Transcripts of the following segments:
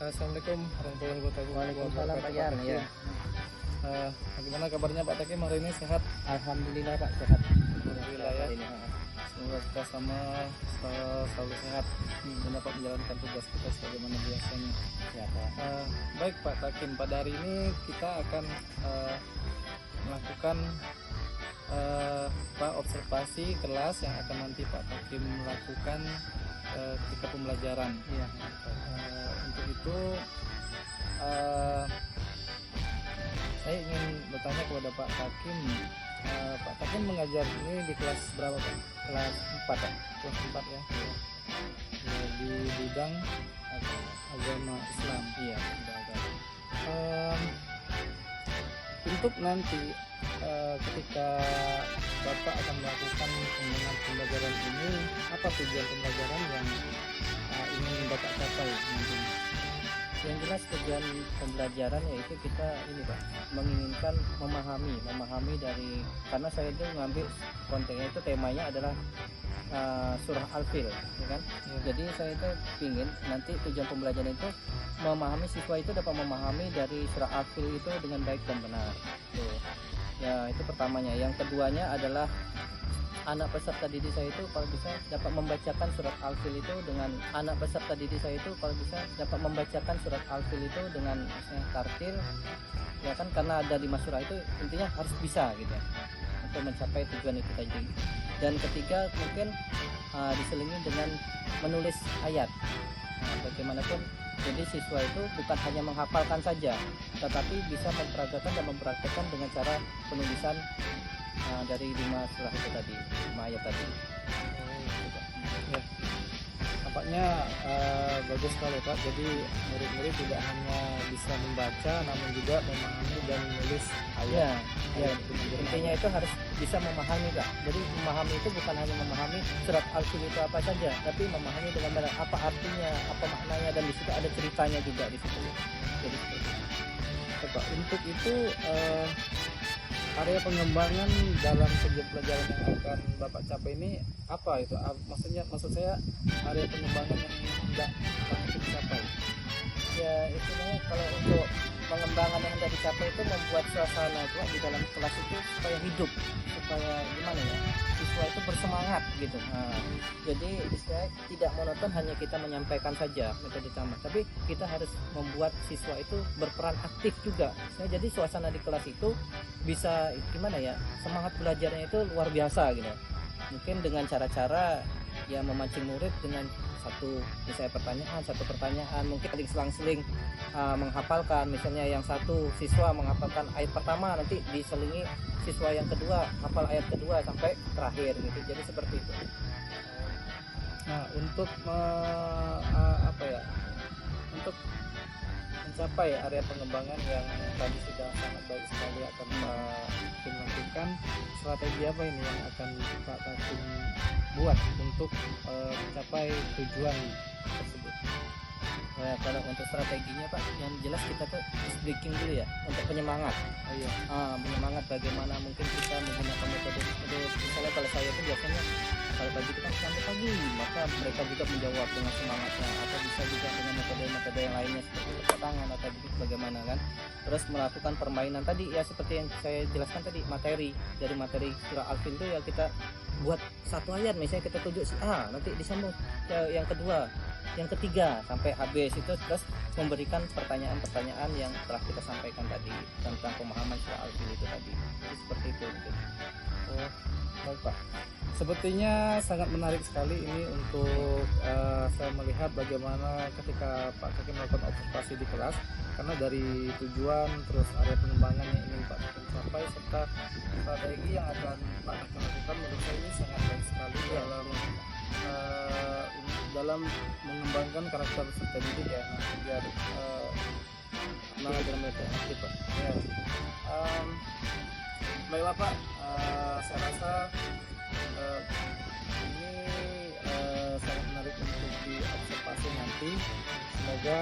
Assalamualaikum warahmatullahi wabarakatuh. Waalaikumsalam Pak Yan. Ya. Bagaimana kabarnya Pak Takim hari ini, sehat? Alhamdulillah Pak, sehat. Alhamdulillah ya. Semoga kita selalu sehat dan dapat menjalankan tugas kita sebagaimana biasanya. Ya, Pak. Baik Pak Takim, pada hari ini kita akan melakukan observasi kelas yang akan nanti Pak Takim lakukan ketika pembelajaran. Iya. Untuk itu saya ingin bertanya kepada Pak Takim. Pak Takim mengajar ini di kelas berapa Pak? Kelas 4 Pak. Kelas 4 ya. Di bidang agama Islam. Iya. Untuk nanti ketika Bapak akan melakukan pembelajaran ini, apa tujuan pembelajaran yang ingin Bapak capai nanti? Yang jelas tujuan pembelajaran yaitu kita ini Pak, menginginkan memahami dari, karena saya itu ngambil kontennya itu temanya adalah surah Al-Fil, ya kan? Ya. Jadi saya itu ingin nanti tujuan pembelajaran itu memahami, siswa itu dapat memahami dari surah Al-Fil itu dengan baik dan benar. Tuh. Ya, itu pertamanya. Yang keduanya adalah anak peserta didik saya itu kalau bisa dapat membacakan surat Al-Fil itu dengan surat Al-Fil itu dengan tartil, ya kan, karena ada 5 surah itu intinya harus bisa gitu untuk mencapai tujuan itu tadi. Dan ketiga mungkin diselingi dengan menulis ayat. Bagaimanapun jadi siswa itu bukan hanya menghafalkan saja, tetapi bisa memperagakan dan mempraktekkan dengan cara penulisan dari 5 surah itu tadi, 5 ayat tadi. Ya. Nampaknya bagus sekali Pak. Jadi murid-murid tidak hanya bisa membaca, namun juga memahami dan menulis ayat. Ya, intinya itu harus bisa memahami Kak. Jadi memahami itu bukan hanya memahami surat Al-Fil itu apa saja, tapi memahami dengan benar apa artinya, apa maknanya, dan di situ ada ceritanya juga di situ. Jadi seperti itu. Pak, untuk itu area pengembangan dalam segi pelajaran yang akan Bapak capai ini apa itu? Maksud saya area pengembangan yang tidak Bapak capai. Ya, istilahnya kalau untuk pengembangan yang sudah dicapai itu membuat suasana itu di dalam kelas itu supaya hidup, supaya gimana ya, siswa itu bersemangat gitu. Jadi istilahnya tidak monoton hanya kita menyampaikan saja metode ceramah, tapi kita harus membuat siswa itu berperan aktif juga. Jadi suasana di kelas itu bisa gimana ya, semangat belajarnya itu luar biasa gitu. Mungkin dengan cara-cara ya memancing murid dengan satu pertanyaan, mungkin saling selang-seling menghafalkan. Misalnya yang satu siswa menghafalkan ayat pertama, nanti diselingi siswa yang kedua hafal ayat kedua sampai terakhir gitu. Jadi seperti itu. Nah, untuk untuk mencapai area pengembangan yang tadi sudah sangat baik sekali akan Pak Takim lakukan, strategi apa ini yang akan Pak Takim buat untuk mencapai tujuan tersebut? Nah, kalau untuk strateginya Pak, yang jelas kita tuh speaking dulu ya untuk penyemangat. Oh iya. Penyemangat bagaimana mungkin kita menggunakan metode misalnya kalau saya itu biasanya kalau pagi kita sampai pagi, maka mereka juga menjawab dengan semangatnya, atau bisa juga dengan metode-metode yang lainnya seperti tepuk tangan atau begitu bagaimana kan. Terus melakukan permainan tadi ya seperti yang saya jelaskan tadi, dari materi surah Al-Fil itu ya kita buat satu ayat, misalnya kita tunjuk si A, nanti disambung yang kedua, yang ketiga sampai habis itu, terus memberikan pertanyaan-pertanyaan yang telah kita sampaikan tadi tentang pemahaman surah Al-Fil itu tadi. Jadi seperti itu mungkin. Oh, baik Pak. Sepertinya sangat menarik sekali ini untuk saya melihat bagaimana ketika Pak Takim melakukan observasi di kelas, karena dari tujuan terus area pengembangan yang ingin Pak Takim capai serta strategi yang akan Pak Takim lakukan, menurut saya ini sangat baik sekali dalam mengembangkan karakter peserta didik ya, biar dalam mereka aktif Pak. Ya. Baiklah Pak, saya rasa ini sangat menarik untuk diobservasi nanti. Semoga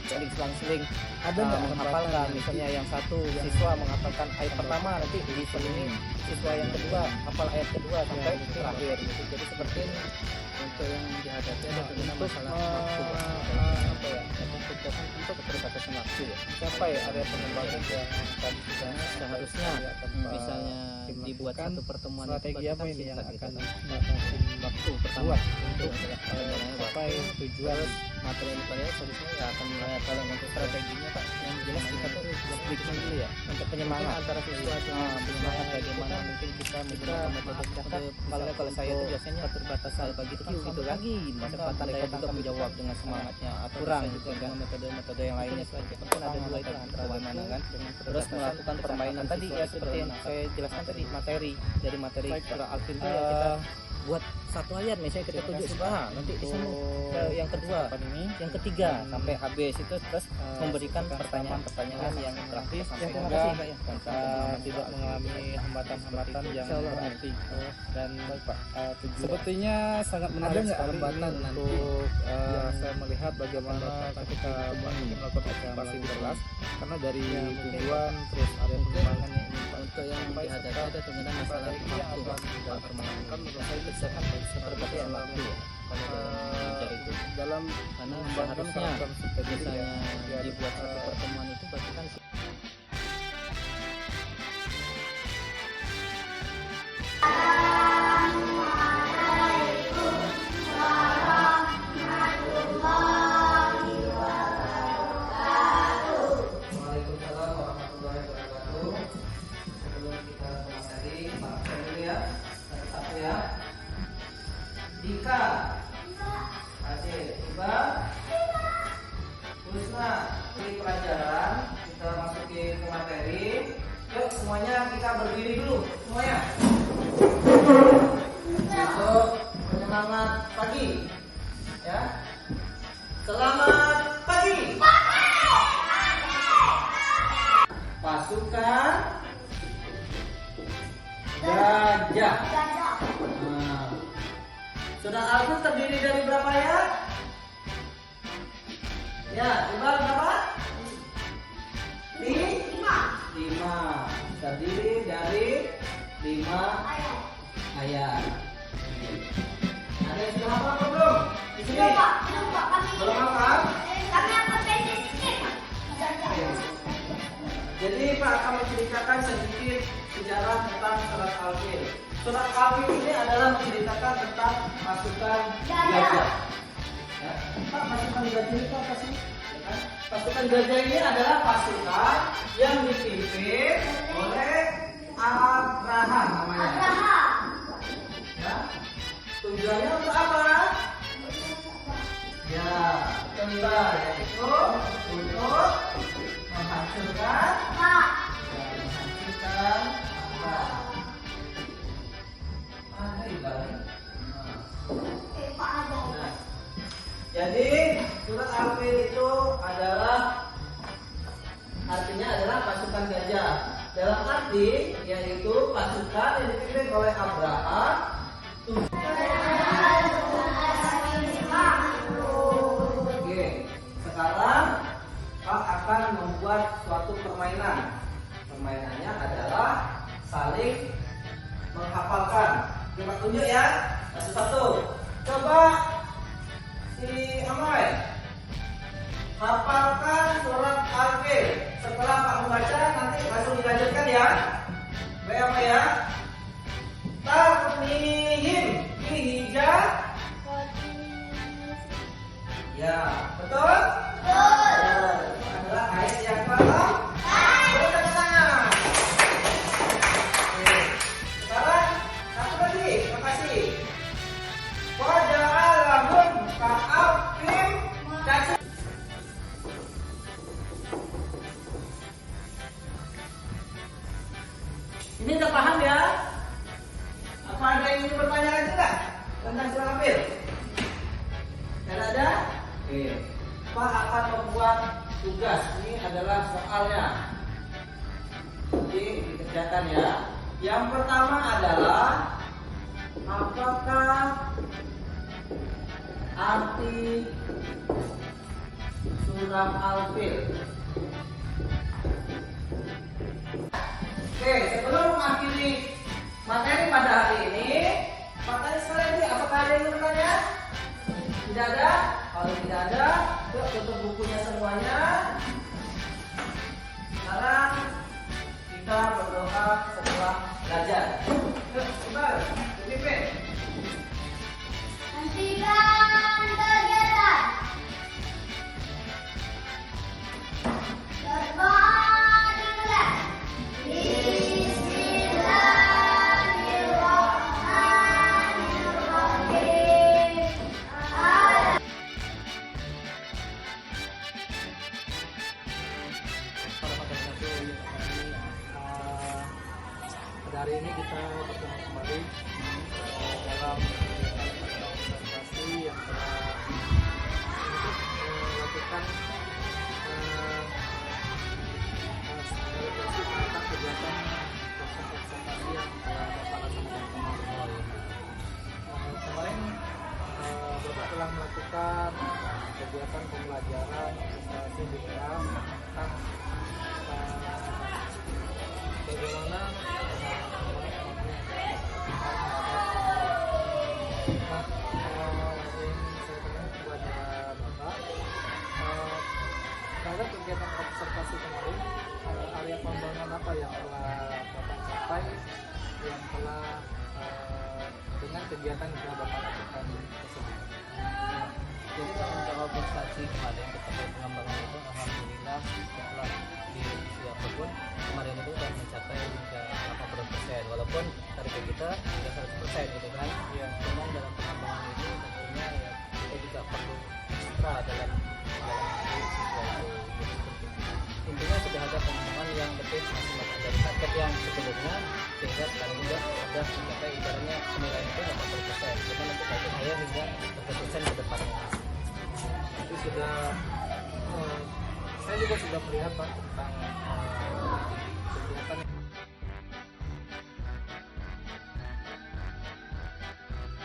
Saling selang-seling ada nggak menghafalkan, misalnya yang satu siswa menghafalkan ayat pertama, nanti diselingi siswa yang kedua hafal ayat kedua sampai terakhir gitu. Jadi seperti ini untuk yang dihadapi ada dengan masalah waktu apa ya, untuk keterbatasan waktu ya. Siapa ya area pengembangan yang tadi sudah seharusnya misalnya dibuat satu pertemuan strategi apa ini yang singkat akan gitu. dibatasi Waktu pertama buat untuk untuk sebenarnya sampai tujuan materi yang dipelajari seharusnya ya akan kalau untuk strateginya Pak yang jelas kita tuh bikin dulu ya untuk penyemangat antara siswa penyemangat bagaimana mungkin kita menggunakan metode kalau saya itu biasanya keterbatasan bagi itu gitu kan kesempatan mereka juga menjawab dengan semangatnya kurang juga dengan metode-metode yang lainnya kan ada dua itu bagaimana kan terus melakukan permainan tadi ya seperti yang saya jelaskan tadi materi dari materi surah Al-Fil itu ya kita buat satu ayat misalnya kita tunjuk sebelah nanti disambung ke yang kedua yang ketiga sampai habis itu terus memberikan pertanyaan-pertanyaan yang terakhir sampai sehingga Pak tidak mengalami hambatan-hambatan yang berarti dan sepertinya sangat menarik sekali untuk saya melihat bagaimana ketika melakukan observasi di kelas karena dari tujuan terus area pengembangannya ini untuk yang dihadapi ada dengan masalah waktu dalam permainan seperti yang waktu ya kalau dari itu dalam karena seharusnya misalnya dibuat satu pertemuan itu berarti kan Dika, Aceh, Iba, Husna. Di pelajaran kita masukin ke materi. Yuk semuanya kita berdiri dulu semuanya. Untuk penyemangat pagi, ya. Selamat pagi. Pasukan gajah. Nah. Surah Al-Fil terdiri dari berapa ya? Ya, coba berapa? 5. Terdiri dari 5 ayat. Ada yang sudah hafal atau belum? Di sini? Belum hafal? Jadi Pak akan menceritakan sedikit sejarah tentang surat Al-Fil. Surat Al-Fil ini adalah menceritakan tentang pasukan gajah. Ya. Pak, pasukan gajah itu apa sih? Ya kan? Pasukan gajah ini adalah pasukan yang dipimpin oleh Abraham namanya. Ya. Tujuannya untuk apa? Ya, betul, yaitu untuk menghancurkan jadi surat Al-Fil itu artinya adalah pasukan gajah. Dalam arti yaitu pasukan yang dipimpin oleh Abraham. Oke, sekarang Pak akan membuat suatu permainan. Permainannya adalah saling menghafalkan. Coba tunjuk ya, satu-satu. Coba si Amai hafalkan surat Al-Fil. Setelah Pak membaca nanti langsung dilanjutkan ya. Baik apa ya? Tarmihim bihijab. Ya, betul? Betul. Itu adalah ayat yang pertama. Beri tepuk tangan. Oke. Sekarang satu lagi, makasih. Waja'alahum ka'afim ka'afim. Ini udah paham ya? Apa ada yang ingin bertanya lagi nggak tentang surah Al-Fil? Dan ada? Oke. Pak akan membuat tugas. Ini adalah soalnya. Jadi dikerjakan ya. Yang pertama adalah apakah arti surah Al-Fil? Oke, sebelum mengakhiri Materi pada hari ini, materi sekalian ini, apakah ada yang bertanya? Tidak ada? Kalau tidak ada, yuk tutup bukunya semuanya. Sekarang kita berdoa setelah belajar. Yuk, sebentar, dipimpin. Hentikan kegiatan. Berdoa dimulai. Bismillahirrahmanirrahim. Pada materi satu ini pada hari ini kita bertemu kembali dalam kegiatan observasi yang telah melakukan evaluasi tentang kegiatan proses observasi yang telah Bapak laksanakan kemarin. Kemarin Bapak telah melakukan kegiatan pembelajaran observasi di kelas tentang bagaimana terhadap kegiatan observasi kemarin, area pengembangan apa yang telah Bapak capai, yang telah dengan kegiatan yang telah Bapak lakukan tersebut. Jadi kalau untuk observasi kemarin terkait pengembangan itu, alhamdulillah setelah di usia kebun kemarin itu sudah mencapai hingga 80%, walaupun target kita hingga 100% gitu kan. Ya. Cuman dalam pengembangan ini tentunya ya kita juga perlu ekstra dalam siswa itu. Jadi intinya sudah ada pengembangan yang lebih maksimal dari target yang sebelumnya, sehingga sekarang juga sudah mencapai ibaratnya penilaian itu 80%. Kita untuk target saya hingga 100% ke depannya. Itu sudah saya juga sudah melihat Pak tentang kegiatan